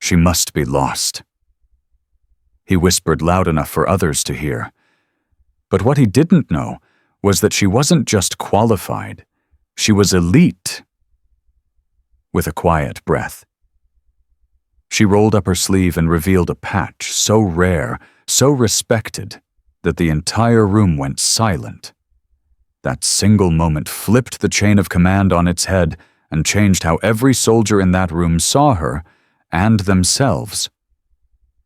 She must be lost. He whispered loud enough for others to hear. But what he didn't know was that she wasn't just qualified, she was elite. With a quiet breath, she rolled up her sleeve and revealed a patch so rare, so respected, that the entire room went silent. That single moment flipped the chain of command on its head and changed how every soldier in that room saw her and themselves.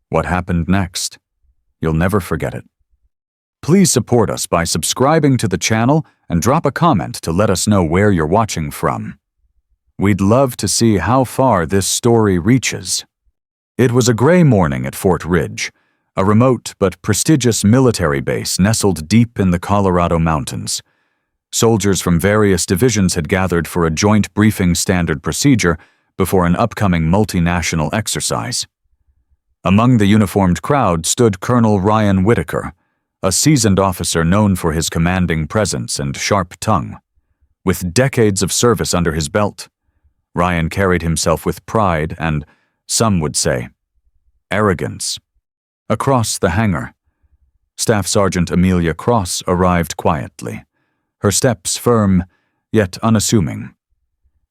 What happened next? You'll never forget it. Please support us by subscribing to the channel and drop a comment to let us know where you're watching from. We'd love to see how far this story reaches. It was a gray morning at Fort Ridge, a remote but prestigious military base nestled deep in the Colorado mountains. Soldiers from various divisions had gathered for a joint briefing standard procedure before an upcoming multinational exercise. Among the uniformed crowd stood Colonel Ryan Whitaker, a seasoned officer known for his commanding presence and sharp tongue. With decades of service under his belt, Ryan carried himself with pride and, some would say, arrogance. Across the hangar, Staff Sergeant Amelia Cross arrived quietly, her steps firm, yet unassuming.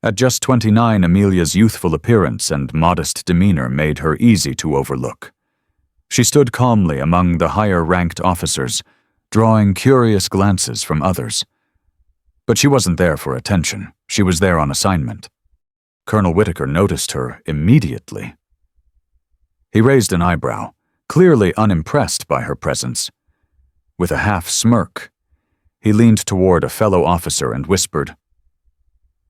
At just 29, Amelia's youthful appearance and modest demeanor made her easy to overlook. She stood calmly among the higher-ranked officers, drawing curious glances from others. But she wasn't there for attention. She was there on assignment. Colonel Whitaker noticed her immediately. He raised an eyebrow, clearly unimpressed by her presence. With a half-smirk, he leaned toward a fellow officer and whispered,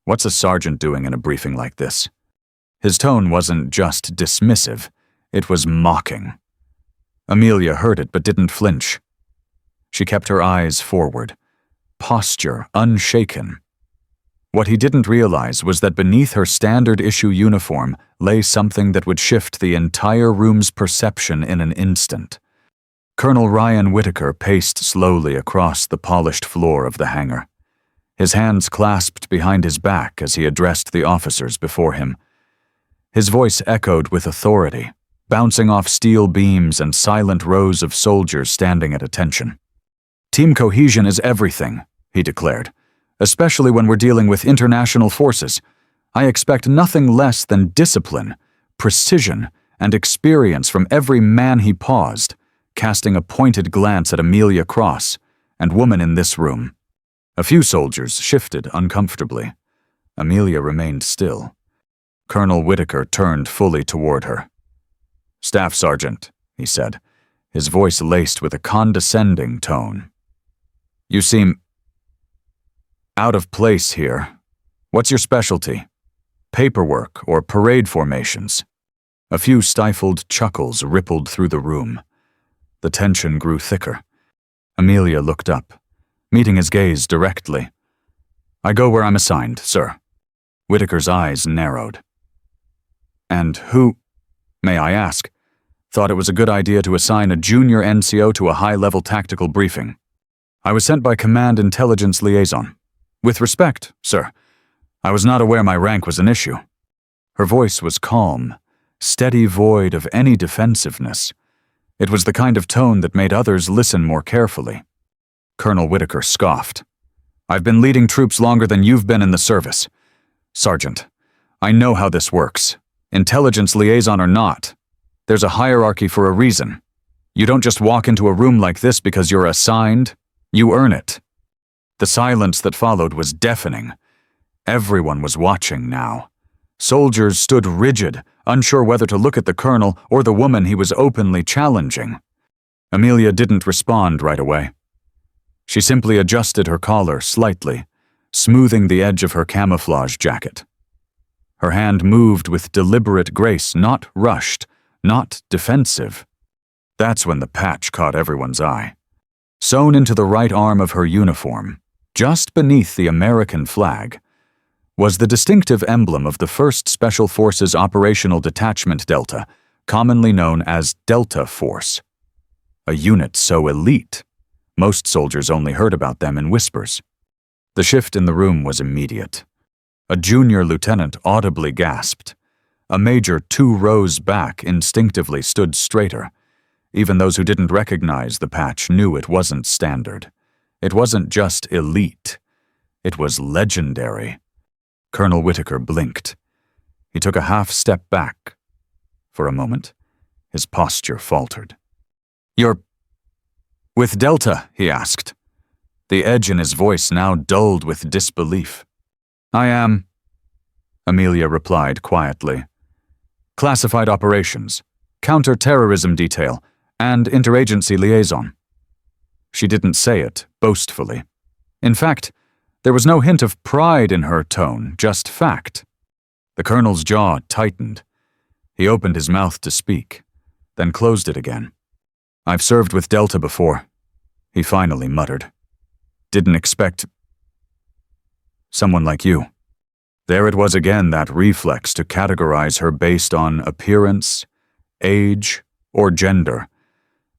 "What's a sergeant doing in a briefing like this?" His tone wasn't just dismissive, it was mocking. Amelia heard it but didn't flinch. She kept her eyes forward, posture unshaken. What he didn't realize was that beneath her standard-issue uniform lay something that would shift the entire room's perception in an instant. Colonel Ryan Whitaker paced slowly across the polished floor of the hangar, his hands clasped behind his back as he addressed the officers before him. His voice echoed with authority, bouncing off steel beams and silent rows of soldiers standing at attention. "Team cohesion is everything," he declared. "Especially when we're dealing with international forces. I expect nothing less than discipline, precision, and experience from every man." He paused, casting a pointed glance at Amelia Cross and woman in this room. A few soldiers shifted uncomfortably. Amelia remained still. Colonel Whitaker turned fully toward her. "Staff Sergeant," he said, his voice laced with a condescending tone. "You seem out of place here. What's your specialty? Paperwork or parade formations?" A few stifled chuckles rippled through the room. The tension grew thicker. Amelia looked up, meeting his gaze directly. "I go where I'm assigned, sir." Whitaker's eyes narrowed. "And who, may I ask, thought it was a good idea to assign a junior NCO to a high-level tactical briefing?" "I was sent by Command Intelligence Liaison. With respect, sir, I was not aware my rank was an issue." Her voice was calm, steady, void of any defensiveness. It was the kind of tone that made others listen more carefully. Colonel Whitaker scoffed. "I've been leading troops longer than you've been in the service. Sergeant, I know how this works. Intelligence liaison or not, there's a hierarchy for a reason. You don't just walk into a room like this because you're assigned, you earn it." The silence that followed was deafening. Everyone was watching now. Soldiers stood rigid, unsure whether to look at the colonel or the woman he was openly challenging. Amelia didn't respond right away. She simply adjusted her collar slightly, smoothing the edge of her camouflage jacket. Her hand moved with deliberate grace, not rushed, not defensive. That's when the patch caught everyone's eye. Sewn into the right arm of her uniform, just beneath the American flag, was the distinctive emblem of the 1st Special Forces Operational Detachment Delta, commonly known as Delta Force. A unit so elite, most soldiers only heard about them in whispers. The shift in the room was immediate. A junior lieutenant audibly gasped. A major 2 rows back instinctively stood straighter. Even those who didn't recognize the patch knew it wasn't standard. It wasn't just elite. It was legendary. Colonel Whitaker blinked. He took a half step back. For a moment, his posture faltered. "You're with Delta?" he asked, the edge in his voice now dulled with disbelief. "I am," Amelia replied quietly. "Classified operations, counter-terrorism detail, and interagency liaison." She didn't say it boastfully. In fact, there was no hint of pride in her tone, just fact. The colonel's jaw tightened. He opened his mouth to speak, then closed it again. "I've served with Delta before," he finally muttered. "Didn't expect someone like you." There it was again, that reflex to categorize her based on appearance, age, or gender.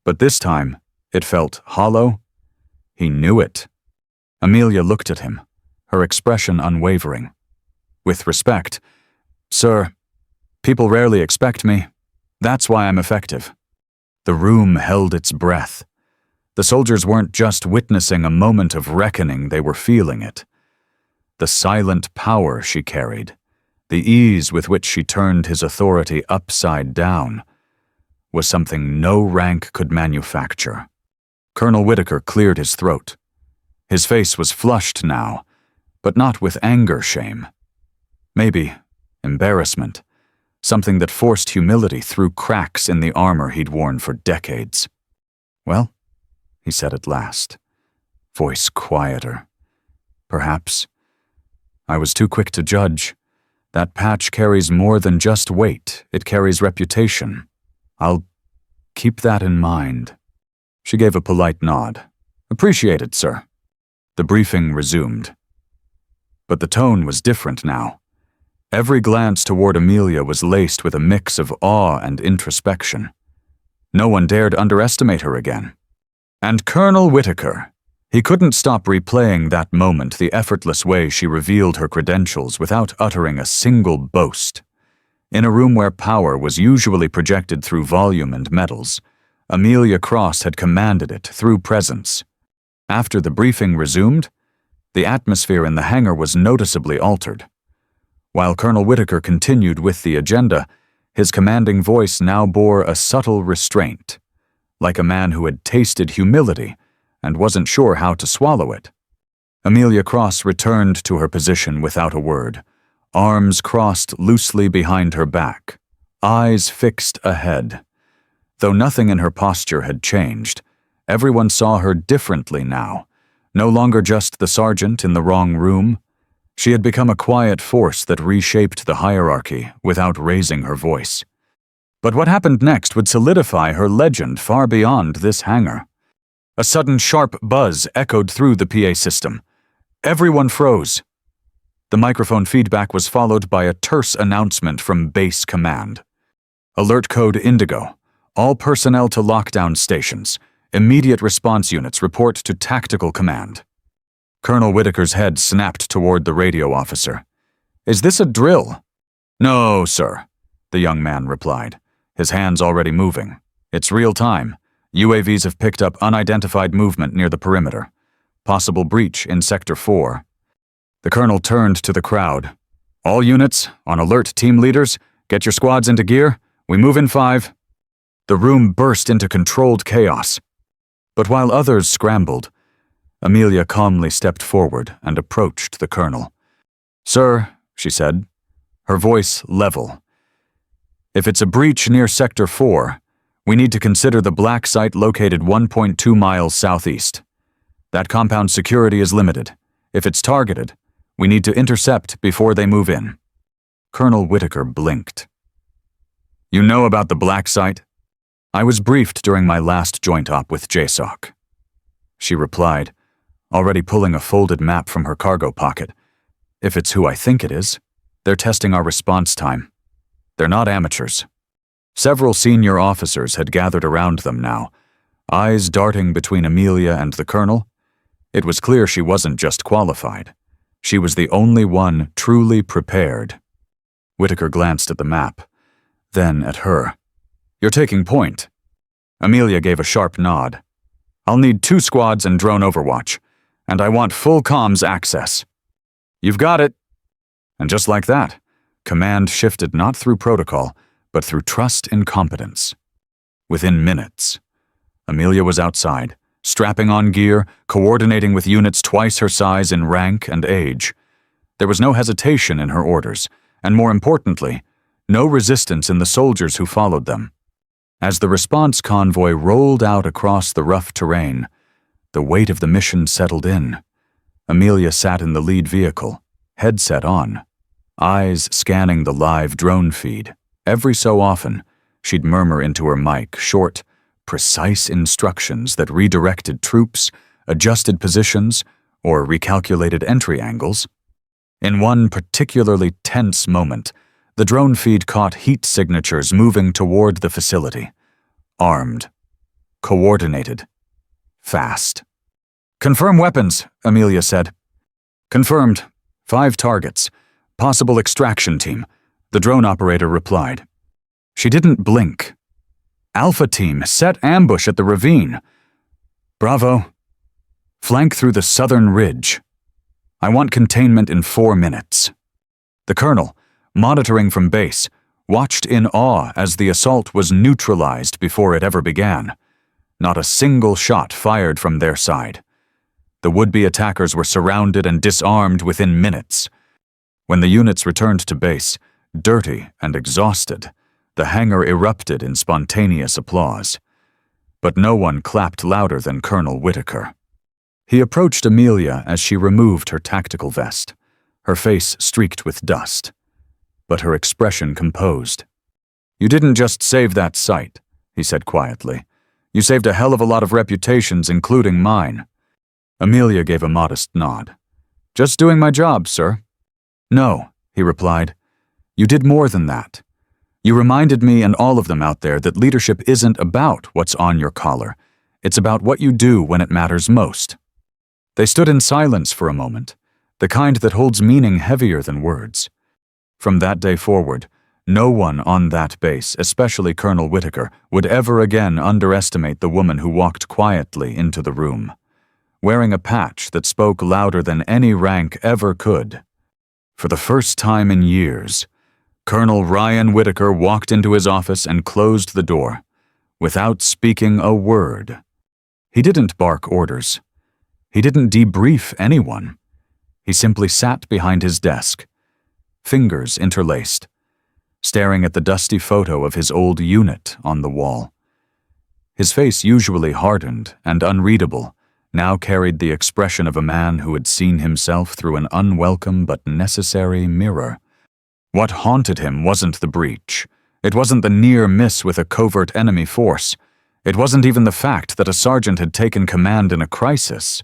But this time, it felt hollow. He knew it. Amelia looked at him, her expression unwavering. With respect, "Sir, people rarely expect me. That's why I'm effective." The room held its breath. The soldiers weren't just witnessing a moment of reckoning, they were feeling it. The silent power she carried, the ease with which she turned his authority upside down, was something no rank could manufacture. Colonel Whitaker cleared his throat. His face was flushed now, but not with anger shame. Maybe embarrassment, something that forced humility through cracks in the armor he'd worn for decades. "Well," he said at last, voice quieter. "Perhaps. I was too quick to judge. That patch carries more than just weight, it carries reputation. I'll keep that in mind." She gave a polite nod. "Appreciated, sir." The briefing resumed. But the tone was different now. Every glance toward Amelia was laced with a mix of awe and introspection. No one dared underestimate her again. And Colonel Whitaker, he couldn't stop replaying that moment, the effortless way she revealed her credentials without uttering a single boast. In a room where power was usually projected through volume and medals, Amelia Cross had commanded it through presence. After the briefing resumed, the atmosphere in the hangar was noticeably altered. While Colonel Whitaker continued with the agenda, his commanding voice now bore a subtle restraint, like a man who had tasted humility and wasn't sure how to swallow it. Amelia Cross returned to her position without a word, arms crossed loosely behind her back, eyes fixed ahead. Though nothing in her posture had changed, everyone saw her differently now, no longer just the sergeant in the wrong room. She had become a quiet force that reshaped the hierarchy without raising her voice. But what happened next would solidify her legend far beyond this hangar. A sudden sharp buzz echoed through the PA system. Everyone froze. The microphone feedback was followed by a terse announcement from Base Command. "Alert Code Indigo. All personnel to lockdown stations. Immediate response units report to Tactical Command." Colonel Whitaker's head snapped toward the radio officer. "Is this a drill?" "No, sir," the young man replied, his hands already moving. "It's real time. UAVs have picked up unidentified movement near the perimeter. Possible breach in Sector 4. The colonel turned to the crowd. "All units, on alert, team leaders, get your squads into gear. We move in 5. The room burst into controlled chaos. But while others scrambled, Amelia calmly stepped forward and approached the colonel. "Sir," she said, her voice level, "if it's a breach near Sector 4, we need to consider the black site located 1.2 miles southeast. That compound's security is limited. If it's targeted, we need to intercept before they move in." Colonel Whitaker blinked. "You know about the black site?" "I was briefed during my last joint op with JSOC," she replied, already pulling a folded map from her cargo pocket. "If it's who I think it is, they're testing our response time. They're not amateurs." Several senior officers had gathered around them now, eyes darting between Amelia and the colonel. It was clear she wasn't just qualified. She was the only one truly prepared. Whitaker glanced at the map, then at her. "You're taking point." Amelia gave a sharp nod. "I'll need 2 squads and drone overwatch, and I want full comms access." "You've got it." And just like that, command shifted not through protocol, but through trust in competence. Within minutes, Amelia was outside, strapping on gear, coordinating with units twice her size in rank and age. There was no hesitation in her orders, and more importantly, no resistance in the soldiers who followed them. As the response convoy rolled out across the rough terrain, the weight of the mission settled in. Amelia sat in the lead vehicle, headset on, eyes scanning the live drone feed. Every so often, she'd murmur into her mic short, precise instructions that redirected troops, adjusted positions, or recalculated entry angles. In one particularly tense moment, the drone feed caught heat signatures moving toward the facility. Armed. Coordinated. Fast. "Confirm weapons," Amelia said. "Confirmed. 5 targets. Possible extraction team," the drone operator replied. She didn't blink. "Alpha team, set ambush at the ravine." "Bravo. Flank through the southern ridge. I want containment in 4 minutes." The colonel, monitoring from base, watched in awe as the assault was neutralized before it ever began. Not a single shot fired from their side. The would-be attackers were surrounded and disarmed within minutes. When the units returned to base, dirty and exhausted, the hangar erupted in spontaneous applause. But no one clapped louder than Colonel Whitaker. He approached Amelia as she removed her tactical vest, her face streaked with dust, but her expression composed. "You didn't just save that site," he said quietly. "You saved a hell of a lot of reputations, including mine." Amelia gave a modest nod. "Just doing my job, sir." "No," he replied. "You did more than that. You reminded me and all of them out there that leadership isn't about what's on your collar. It's about what you do when it matters most." They stood in silence for a moment, the kind that holds meaning heavier than words. From that day forward, no one on that base, especially Colonel Whitaker, would ever again underestimate the woman who walked quietly into the room, wearing a patch that spoke louder than any rank ever could. For the first time in years, Colonel Ryan Whitaker walked into his office and closed the door, without speaking a word. He didn't bark orders. He didn't debrief anyone. He simply sat behind his desk, fingers interlaced, staring at the dusty photo of his old unit on the wall. His face, usually hardened and unreadable, now carried the expression of a man who had seen himself through an unwelcome but necessary mirror. What haunted him wasn't the breach. It wasn't the near miss with a covert enemy force. It wasn't even the fact that a sergeant had taken command in a crisis.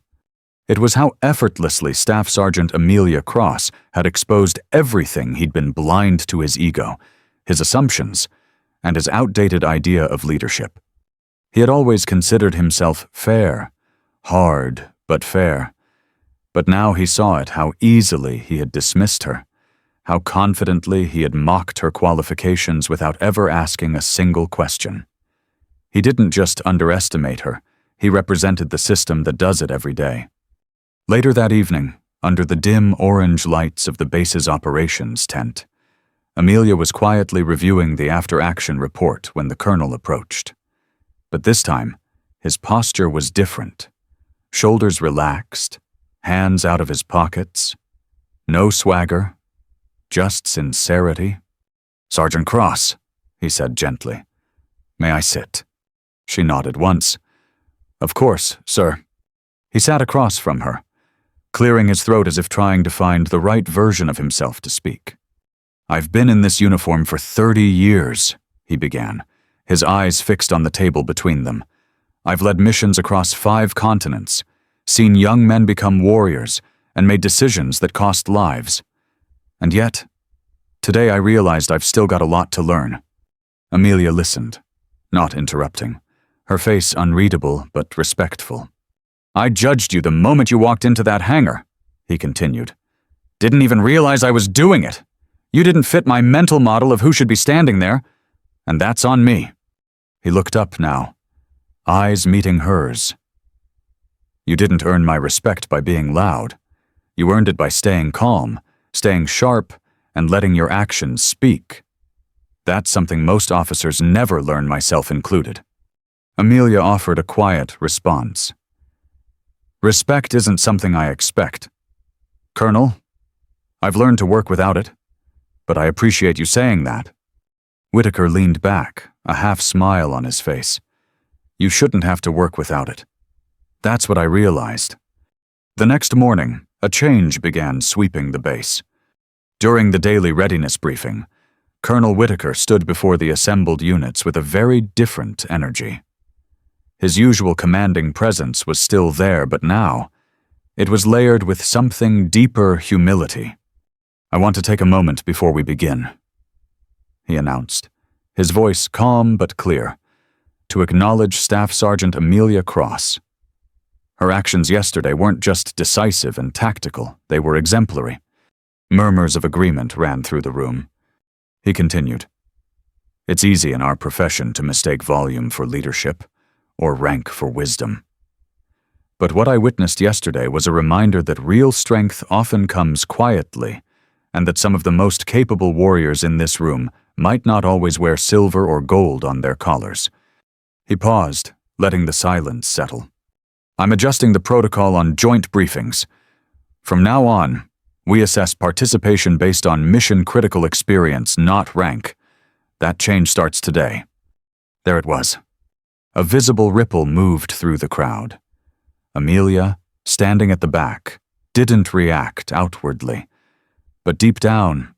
It was how effortlessly Staff Sergeant Amelia Cross had exposed everything he'd been blind to: his ego, his assumptions, and his outdated idea of leadership. He had always considered himself fair, hard but fair. But now he saw it, how easily he had dismissed her, how confidently he had mocked her qualifications without ever asking a single question. He didn't just underestimate her, he represented the system that does it every day. Later that evening, under the dim orange lights of the base's operations tent, Amelia was quietly reviewing the after-action report when the colonel approached. But this time, his posture was different. Shoulders relaxed, hands out of his pockets. No swagger, just sincerity. "Sergeant Cross," he said gently. "May I sit?" She nodded once. "Of course, sir." He sat across from her, clearing his throat as if trying to find the right version of himself to speak. "I've been in this uniform for 30 years, he began, his eyes fixed on the table between them. "I've led missions across 5 continents, seen young men become warriors, and made decisions that cost lives. And yet, today I realized I've still got a lot to learn." Amelia listened, not interrupting, her face unreadable but respectful. "I judged you the moment you walked into that hangar," he continued. "Didn't even realize I was doing it. You didn't fit my mental model of who should be standing there, and that's on me." He looked up now, eyes meeting hers. "You didn't earn my respect by being loud. You earned it by staying calm, staying sharp, and letting your actions speak. That's something most officers never learn, myself included." Amelia offered a quiet response. "Respect isn't something I expect. Colonel, I've learned to work without it, but I appreciate you saying that." Whitaker leaned back, a half smile on his face. "You shouldn't have to work without it. That's what I realized." The next morning, a change began sweeping the base. During the daily readiness briefing, Colonel Whitaker stood before the assembled units with a very different energy. His usual commanding presence was still there, but now, it was layered with something deeper humility. "I want to take a moment before we begin," he announced, his voice calm but clear, "to acknowledge Staff Sergeant Amelia Cross. Her actions yesterday weren't just decisive and tactical, they were exemplary." Murmurs of agreement ran through the room. He continued, "It's easy in our profession to mistake volume for leadership, or rank for wisdom. But what I witnessed yesterday was a reminder that real strength often comes quietly, and that some of the most capable warriors in this room might not always wear silver or gold on their collars." He paused, letting the silence settle. "I'm adjusting the protocol on joint briefings. From now on, we assess participation based on mission-critical experience, not rank. That change starts today." There it was. A visible ripple moved through the crowd. Amelia, standing at the back, didn't react outwardly. But deep down,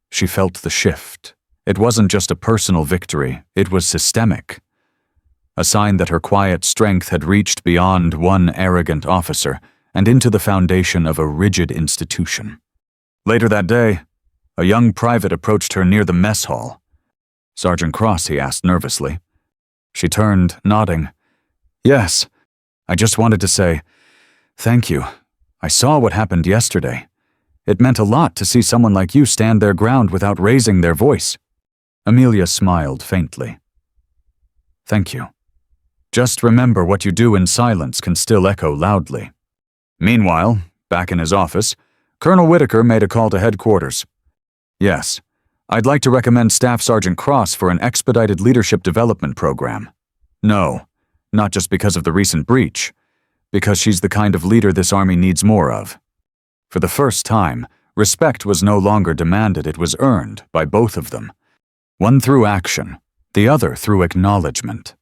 she felt the shift. It wasn't just a personal victory, it was systemic. A sign that her quiet strength had reached beyond one arrogant officer and into the foundation of a rigid institution. Later that day, a young private approached her near the mess hall. "Sergeant Cross?" he asked nervously. She turned, nodding. "Yes, I just wanted to say, thank you. I saw what happened yesterday. It meant a lot to see someone like you stand their ground without raising their voice." Amelia smiled faintly. "Thank you. Just remember, what you do in silence can still echo loudly." Meanwhile, back in his office, Colonel Whitaker made a call to headquarters. "Yes, I'd like to recommend Staff Sergeant Cross for an expedited leadership development program. No, not just because of the recent breach, because she's the kind of leader this army needs more of." For the first time, respect was no longer demanded, it was earned by both of them. One through action, the other through acknowledgement.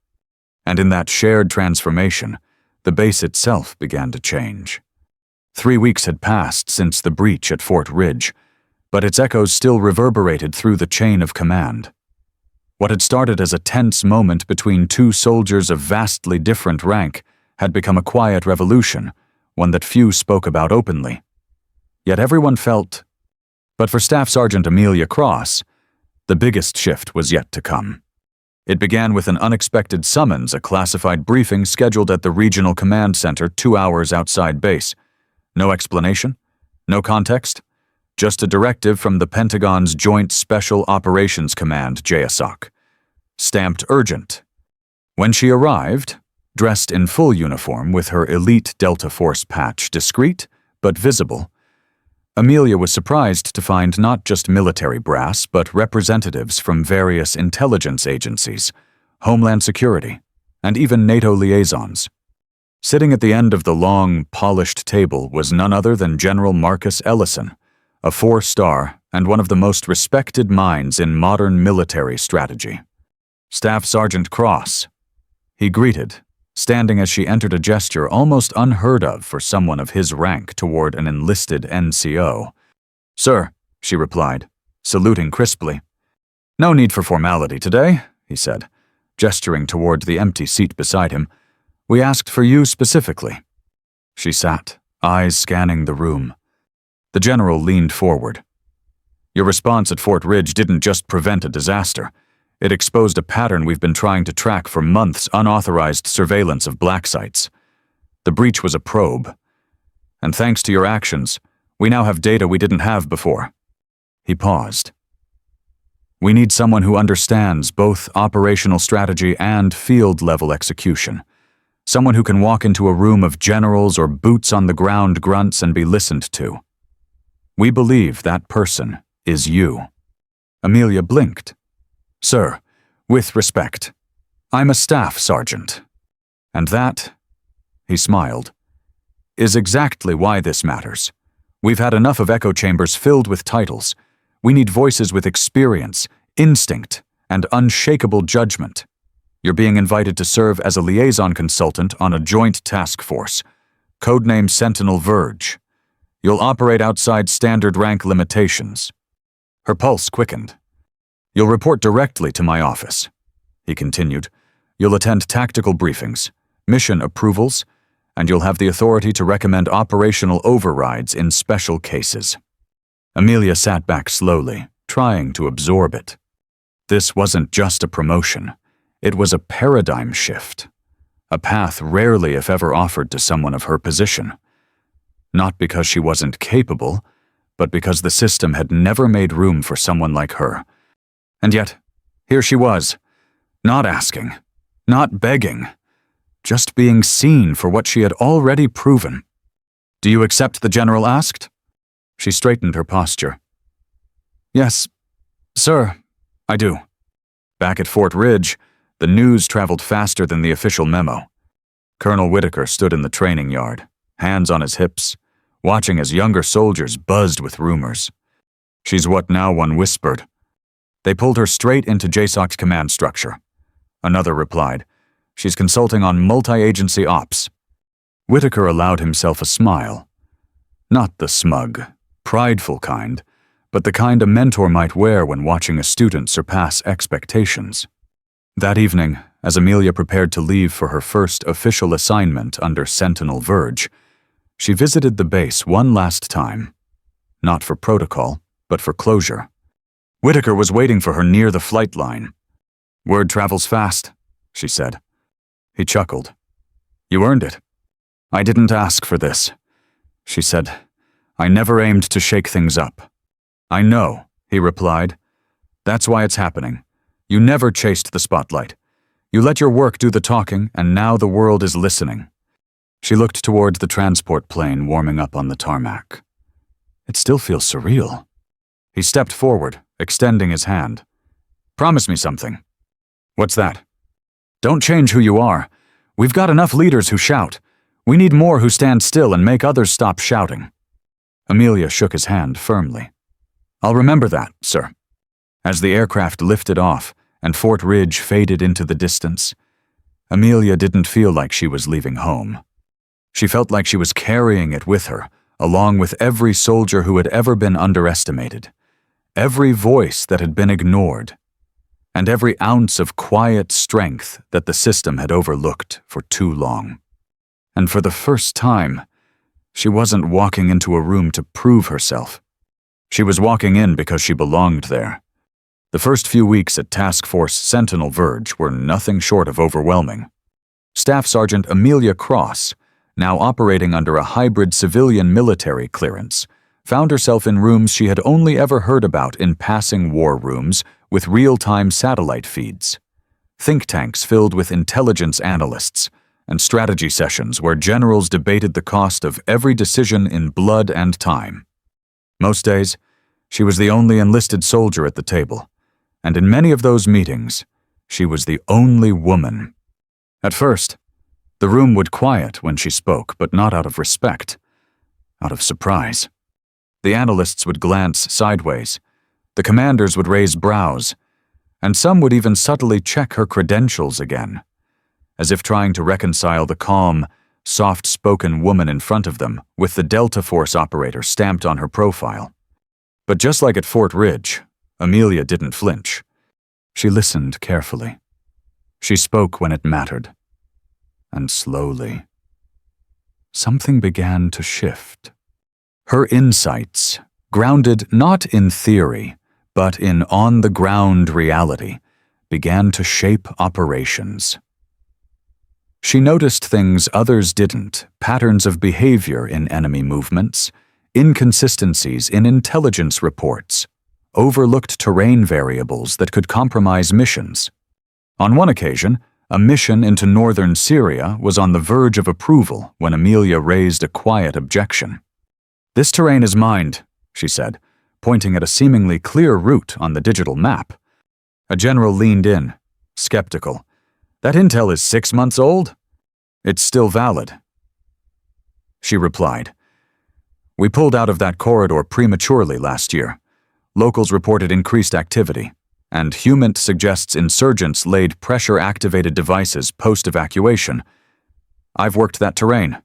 And in that shared transformation, the base itself began to change. 3 weeks had passed since the breach at Fort Ridge, but its echoes still reverberated through the chain of command. What had started as a tense moment between two soldiers of vastly different rank had become a quiet revolution, one that few spoke about openly. Yet everyone felt. But for Staff Sergeant Amelia Cross, the biggest shift was yet to come. It began with an unexpected summons, a classified briefing scheduled at the Regional Command Center 2 hours outside base. No explanation, no context, just a directive from the Pentagon's Joint Special Operations Command, JSOC. Stamped urgent. When she arrived, dressed in full uniform with her elite Delta Force patch discreet but visible, Amelia was surprised to find not just military brass, but representatives from various intelligence agencies, Homeland Security, and even NATO liaisons. Sitting at the end of the long, polished table was none other than General Marcus Ellison, a 4-star and one of the most respected minds in modern military strategy. "Staff Sergeant Cross," he greeted, standing as she entered, a gesture almost unheard of for someone of his rank toward an enlisted NCO. "Sir," she replied, saluting crisply. "No need for formality today," he said, gesturing toward the empty seat beside him. "We asked for you specifically." She sat, eyes scanning the room. The general leaned forward. "Your response at Fort Ridge didn't just prevent a disaster. It exposed a pattern we've been trying to track for months: unauthorized surveillance of black sites. The breach was a probe. And thanks to your actions, we now have data we didn't have before. He paused. We need someone who understands both operational strategy and field-level execution. Someone who can walk into a room of generals or boots-on-the-ground grunts and be listened to. We believe that person is you. Amelia blinked. Sir, with respect, I'm a staff sergeant. And that, he smiled, is exactly why this matters. We've had enough of echo chambers filled with titles. We need voices with experience, instinct, and unshakable judgment. You're being invited to serve as a liaison consultant on a joint task force, codename Sentinel Verge. You'll operate outside standard rank limitations. Her pulse quickened. You'll report directly to my office, he continued. You'll attend tactical briefings, mission approvals, and you'll have the authority to recommend operational overrides in special cases. Amelia sat back slowly, trying to absorb it. This wasn't just a promotion. It was a paradigm shift, a path rarely if ever offered to someone of her position. Not because she wasn't capable, but because the system had never made room for someone like her. And yet, here she was, not asking, not begging, just being seen for what she had already proven. Do you accept the general asked? She straightened her posture. Yes, sir, I do. Back at Fort Ridge, the news traveled faster than the official memo. Colonel Whitaker stood in the training yard, hands on his hips, watching as younger soldiers buzzed with rumors. She's what now one whispered. They pulled her straight into JSOC's command structure. Another replied, she's consulting on multi-agency ops. Whitaker allowed himself a smile. Not the smug, prideful kind, but the kind a mentor might wear when watching a student surpass expectations. That evening, as Amelia prepared to leave for her first official assignment under Sentinel Verge, she visited the base one last time. Not for protocol, but for closure. Whitaker was waiting for her near the flight line. Word travels fast, she said. He chuckled. You earned it. I didn't ask for this, she said. I never aimed to shake things up. I know, he replied. That's why it's happening. You never chased the spotlight. You let your work do the talking, and now the world is listening. She looked towards the transport plane warming up on the tarmac. It still feels surreal. He stepped forward, extending his hand. Promise me something. What's that? Don't change who you are. We've got enough leaders who shout. We need more who stand still and make others stop shouting. Amelia shook his hand firmly. I'll remember that, sir. As the aircraft lifted off and Fort Ridge faded into the distance, Amelia didn't feel like she was leaving home. She felt like she was carrying it with her, along with every soldier who had ever been underestimated, every voice that had been ignored, and every ounce of quiet strength that the system had overlooked for too long. And for the first time, she wasn't walking into a room to prove herself. She was walking in because she belonged there. The first few weeks at Task Force Sentinel Verge were nothing short of overwhelming. Staff Sergeant Amelia Cross, now operating under a hybrid civilian-military clearance, found herself in rooms she had only ever heard about in passing war rooms with real-time satellite feeds, think tanks filled with intelligence analysts, and strategy sessions where generals debated the cost of every decision in blood and time. Most days, she was the only enlisted soldier at the table, and in many of those meetings, she was the only woman. At first, the room would quiet when she spoke, but not out of respect, out of surprise. The analysts would glance sideways, the commanders would raise brows, and some would even subtly check her credentials again, as if trying to reconcile the calm, soft-spoken woman in front of them with the Delta Force operator stamped on her profile. But just like at Fort Ridge, Amelia didn't flinch. She listened carefully. She spoke when it mattered. And slowly, something began to shift. Her insights, grounded not in theory, but in on-the-ground reality, began to shape operations. She noticed things others didn't, patterns of behavior in enemy movements, inconsistencies in intelligence reports, overlooked terrain variables that could compromise missions. On one occasion, a mission into northern Syria was on the verge of approval when Amelia raised a quiet objection. "This terrain is mined," she said, pointing at a seemingly clear route on the digital map. A general leaned in, skeptical. "That intel is 6 months old? It's still valid." She replied, "We pulled out of that corridor prematurely last year. Locals reported increased activity, and HUMINT suggests insurgents laid pressure-activated devices post-evacuation. I've worked that terrain.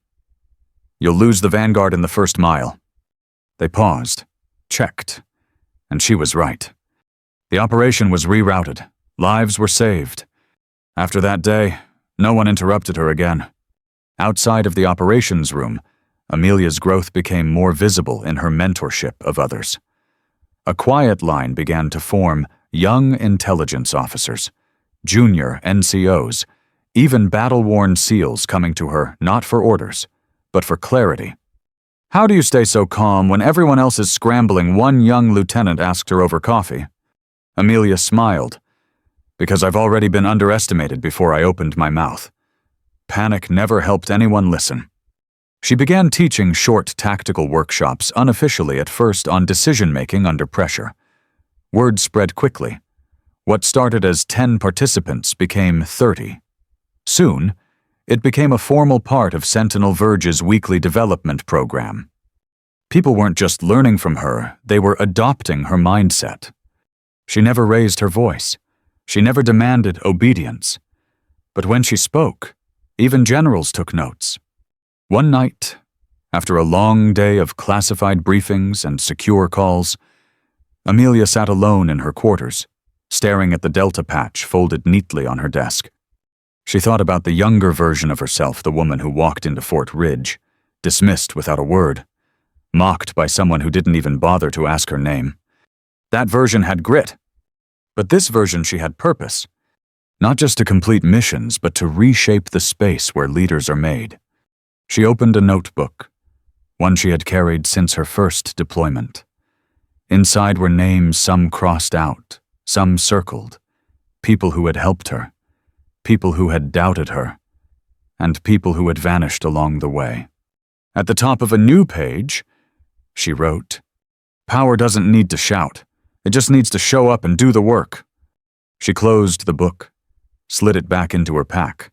You'll lose the Vanguard in the first mile." They paused, checked, and she was right. The operation was rerouted. Lives were saved. After that day, no one interrupted her again. Outside of the operations room, Amelia's growth became more visible in her mentorship of others. A quiet line began to form: young intelligence officers, junior NCOs, even battle-worn SEALs coming to her not for orders, but for clarity. "How do you stay so calm when everyone else is scrambling?" one young lieutenant asked her over coffee. Amelia smiled. "Because I've already been underestimated before I opened my mouth. Panic never helped anyone listen." She began teaching short tactical workshops unofficially at first on decision-making under pressure. Word spread quickly. What started as 10 participants became 30. Soon, it became a formal part of Sentinel Verge's weekly development program. People weren't just learning from her, they were adopting her mindset. She never raised her voice. She never demanded obedience. But when she spoke, even generals took notes. One night, after a long day of classified briefings and secure calls, Amelia sat alone in her quarters, staring at the Delta patch folded neatly on her desk. She thought about the younger version of herself, the woman who walked into Fort Ridge, dismissed without a word, mocked by someone who didn't even bother to ask her name. That version had grit. But this version, she had purpose. Not just to complete missions, but to reshape the space where leaders are made. She opened a notebook, one she had carried since her first deployment. Inside were names, some crossed out, some circled, people who had helped her, people who had doubted her, and people who had vanished along the way. At the top of a new page, she wrote, "Power doesn't need to shout. It just needs to show up and do the work." She closed the book, slid it back into her pack,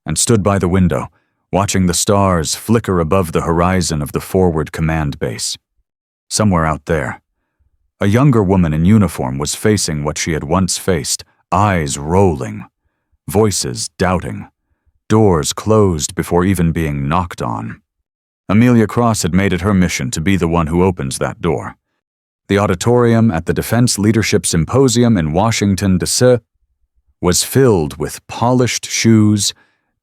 and stood by the window, watching the stars flicker above the horizon of the forward command base. Somewhere out there, a younger woman in uniform was facing what she had once faced, eyes rolling, voices doubting, doors closed before even being knocked on. Amelia Cross had made it her mission to be the one who opens that door. The auditorium at the Defense Leadership Symposium in Washington, D.C. was filled with polished shoes,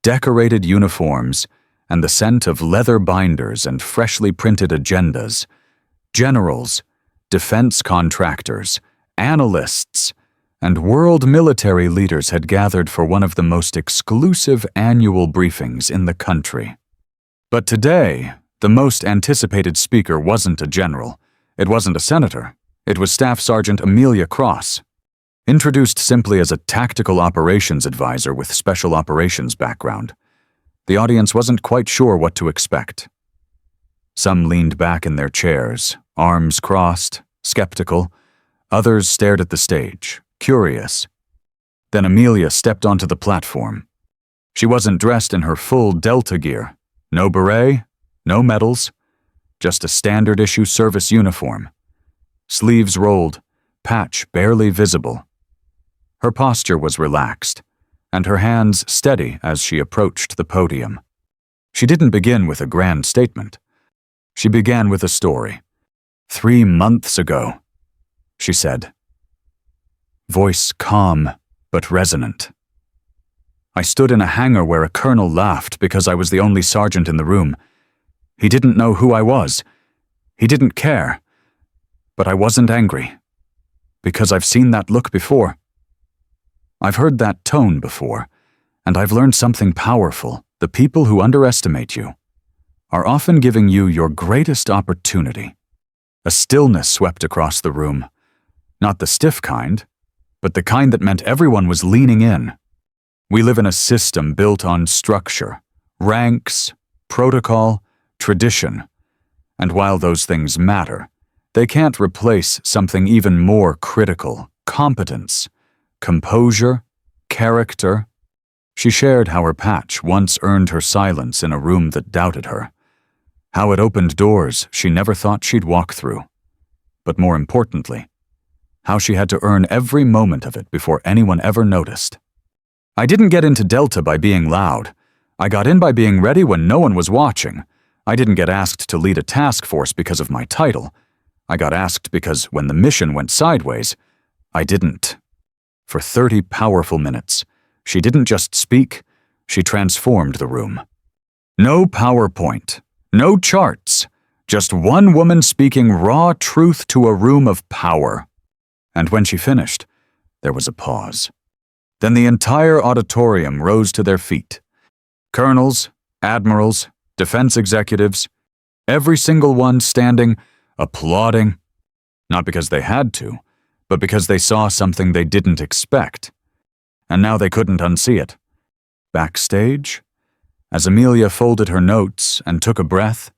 decorated uniforms, and the scent of leather binders and freshly printed agendas. Generals, defense contractors, analysts, and world military leaders had gathered for one of the most exclusive annual briefings in the country. But today, the most anticipated speaker wasn't a general. It wasn't a senator. It was Staff Sergeant Amelia Cross. Introduced simply as a tactical operations advisor with special operations background, the audience wasn't quite sure what to expect. Some leaned back in their chairs, arms crossed, skeptical. Others stared at the stage, curious. Then Amelia stepped onto the platform. She wasn't dressed in her full Delta gear. No beret, no medals, just a standard-issue service uniform. Sleeves rolled, patch barely visible. Her posture was relaxed, and her hands steady as she approached the podium. She didn't begin with a grand statement. She began with a story. 3 months ago, she said. Voice calm but resonant. I stood in a hangar where a colonel laughed because I was the only sergeant in the room. He didn't know who I was. He didn't care. But I wasn't angry, because I've seen that look before. I've heard that tone before, and I've learned something powerful. The people who underestimate you are often giving you your greatest opportunity. A stillness swept across the room. Not the stiff kind, but the kind that meant everyone was leaning in. We live in a system built on structure, ranks, protocol, tradition, and while those things matter, they can't replace something even more critical: competence, composure, character. She shared how her patch once earned her silence in a room that doubted her, how it opened doors she never thought she'd walk through, but more importantly, how she had to earn every moment of it before anyone ever noticed. I didn't get into Delta by being loud. I got in by being ready when no one was watching. I didn't get asked to lead a task force because of my title. I got asked because when the mission went sideways, I didn't. For 30 powerful minutes, she didn't just speak, she transformed the room. No PowerPoint, no charts, just one woman speaking raw truth to a room of power. And when she finished, there was a pause. Then the entire auditorium rose to their feet. Colonels, admirals, defense executives, every single one standing, applauding, not because they had to, but because they saw something they didn't expect. And now they couldn't unsee it. Backstage, as Amelia folded her notes and took a breath,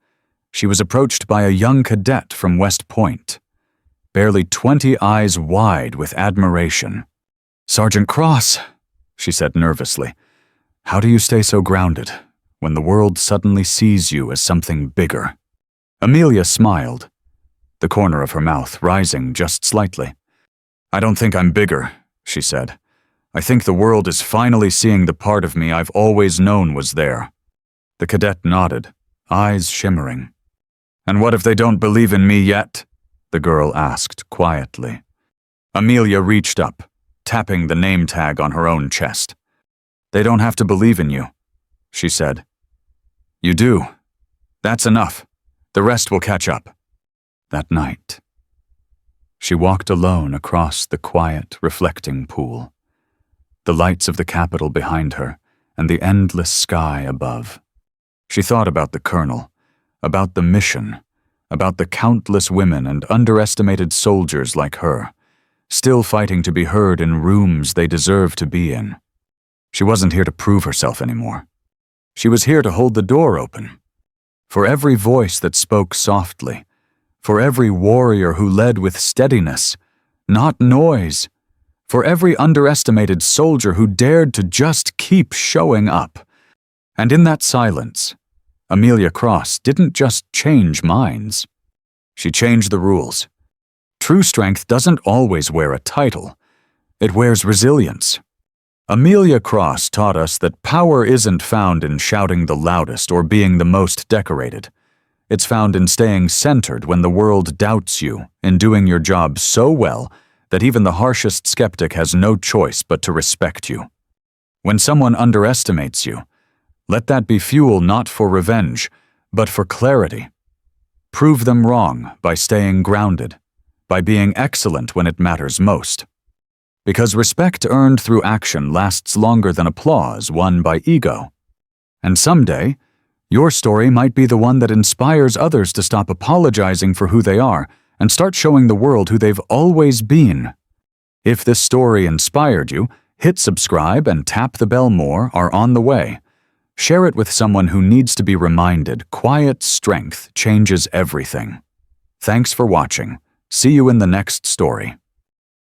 she was approached by a young cadet from West Point, barely 20 eyes wide with admiration. "Sergeant Cross," she said nervously, "how do you stay so grounded when the world suddenly sees you as something bigger?" Amelia smiled, the corner of her mouth rising just slightly. "I don't think I'm bigger," she said. "I think the world is finally seeing the part of me I've always known was there." The cadet nodded, eyes shimmering. "And what if they don't believe in me yet?" the girl asked quietly. Amelia reached up, tapping the name tag on her own chest. "They don't have to believe in you," she said. "You do. That's enough. The rest will catch up." That night, she walked alone across the quiet, reflecting pool, the lights of the Capitol behind her and the endless sky above. She thought about the colonel, about the mission, about the countless women and underestimated soldiers like her, still fighting to be heard in rooms they deserve to be in. She wasn't here to prove herself anymore. She was here to hold the door open. For every voice that spoke softly, for every warrior who led with steadiness, not noise, for every underestimated soldier who dared to just keep showing up. And in that silence, Amelia Cross didn't just change minds. She changed the rules. True strength doesn't always wear a title. It wears resilience. Amelia Cross taught us that power isn't found in shouting the loudest or being the most decorated. It's found in staying centered when the world doubts you, in doing your job so well that even the harshest skeptic has no choice but to respect you. When someone underestimates you, let that be fuel not for revenge, but for clarity. Prove them wrong by staying grounded, by being excellent when it matters most. Because respect earned through action lasts longer than applause won by ego. And someday, your story might be the one that inspires others to stop apologizing for who they are and start showing the world who they've always been. If this story inspired you, hit subscribe and tap the bell. More are on the way. Share it with someone who needs to be reminded quiet strength changes everything. Thanks for watching. See you in the next story.